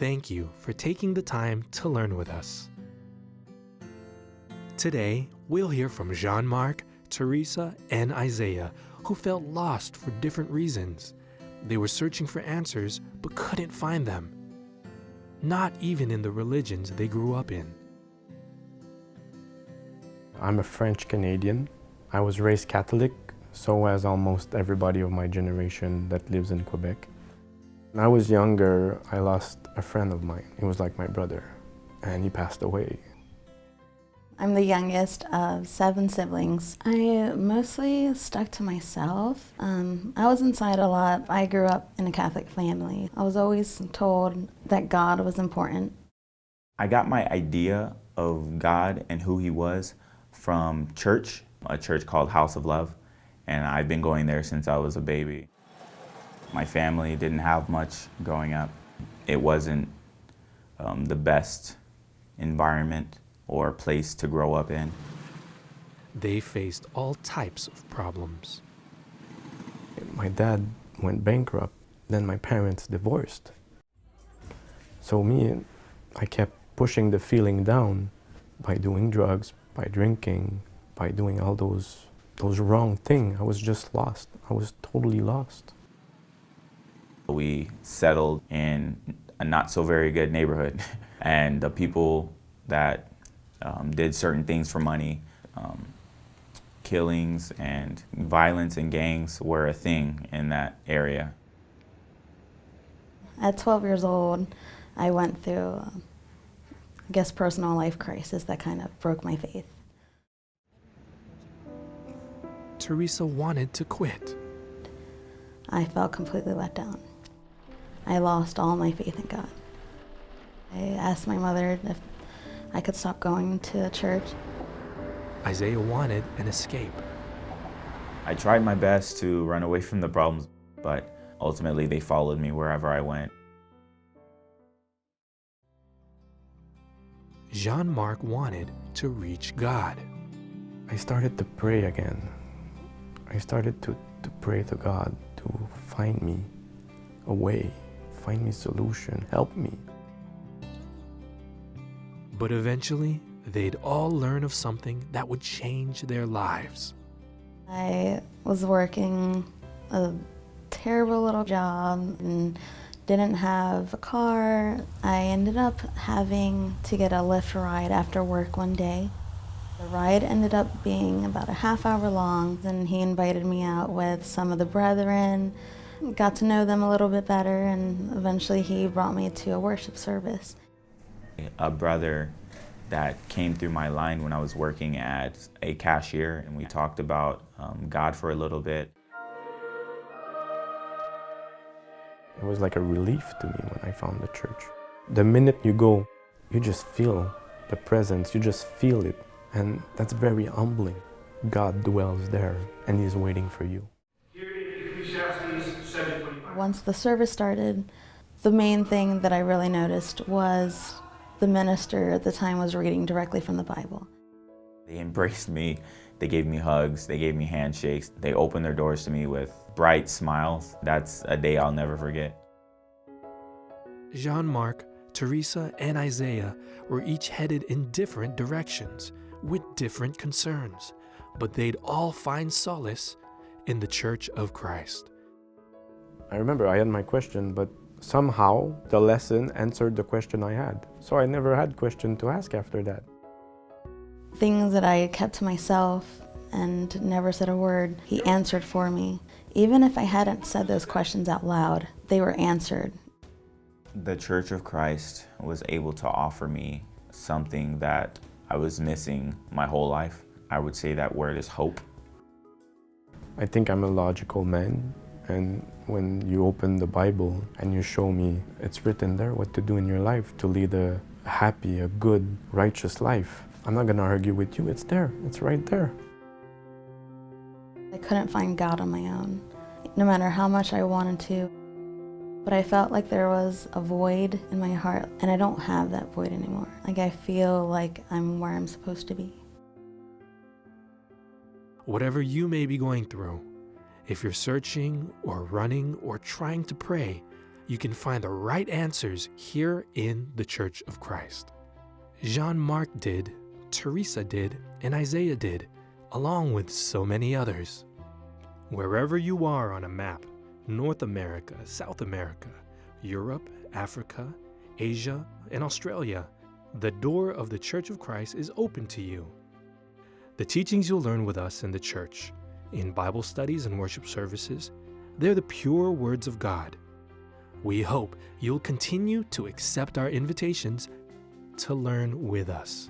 thank you for taking the time to learn with us. Today, we'll hear from Jean-Marc, Teresa, and Isaiah, who felt lost for different reasons. They were searching for answers but couldn't find them, not even in the religions they grew up in. I'm a French Canadian. I was raised Catholic, so as almost everybody of my generation that lives in Quebec. When I was younger, I lost a friend of mine. He was like my brother, and he passed away. I'm the youngest of 7 siblings. I mostly stuck to myself. I was inside a lot. I grew up in a Catholic family. I was always told that God was important. I got my idea of God and who He was from church, a church called House of Love, and I've been going there since I was a baby. My family didn't have much growing up. It wasn't the best environment or place to grow up in. They faced all types of problems. My dad went bankrupt, then my parents divorced. So I kept pushing the feeling down by doing drugs, by drinking, by doing all those wrong things. I was just lost. I was totally lost. We settled in a not so very good neighborhood, and the people that did certain things for money, killings and violence and gangs were a thing in that area. At 12 years old, I went through, personal life crisis that kind of broke my faith. Teresa wanted to quit. I felt completely let down. I lost all my faith in God. I asked my mother if I could stop going to church. Isaiah wanted an escape. I tried my best to run away from the problems, but ultimately they followed me wherever I went. Jean-Marc wanted to reach God. I started to pray again. I started to pray to God to find me a way, find me a solution, help me. But eventually, they'd all learn of something that would change their lives. I was working a terrible little job and didn't have a car. I ended up having to get a Lyft ride after work one day. The ride ended up being about a half-hour long, and he invited me out with some of the brethren, got to know them a little bit better, and eventually he brought me to a worship service. A brother that came through my line when I was working at a cashier, and we talked about God for a little bit. It was like a relief to me when I found the church. The minute you go, you just feel the presence, you just feel it, and that's very humbling. God dwells there, and He's waiting for you. Once the service started, the main thing that I really noticed was the minister at the time was reading directly from the Bible. They embraced me, they gave me hugs, they gave me handshakes, they opened their doors to me with bright smiles. That's a day I'll never forget. Jean-Marc, Teresa, and Isaiah were each headed in different directions with different concerns, but they'd all find solace in the Church of Christ. I remember I had my question, but somehow the lesson answered the question I had. So I never had question to ask after that. Things that I kept to myself and never said a word, he answered for me. Even if I hadn't said those questions out loud, they were answered. The Church of Christ was able to offer me something that I was missing my whole life. I would say that word is hope. I think I'm a logical man, and when you open the Bible and you show me, it's written there what to do in your life to lead a happy, a good, righteous life. I'm not gonna argue with you, it's there, it's right there. I couldn't find God on my own, no matter how much I wanted to. But I felt like there was a void in my heart, and I don't have that void anymore. Like I feel like I'm where I'm supposed to be. Whatever you may be going through, if you're searching or running or trying to pray, you can find the right answers here in the Church of Christ. Jean-Marc did, Teresa did, and Isaiah did, along with so many others. Wherever you are on a map, North America, South America, Europe, Africa, Asia, and Australia, the door of the Church of Christ is open to you. The teachings you'll learn with us in the church, in Bible studies and worship services, they're the pure words of God. We hope you'll continue to accept our invitations to learn with us.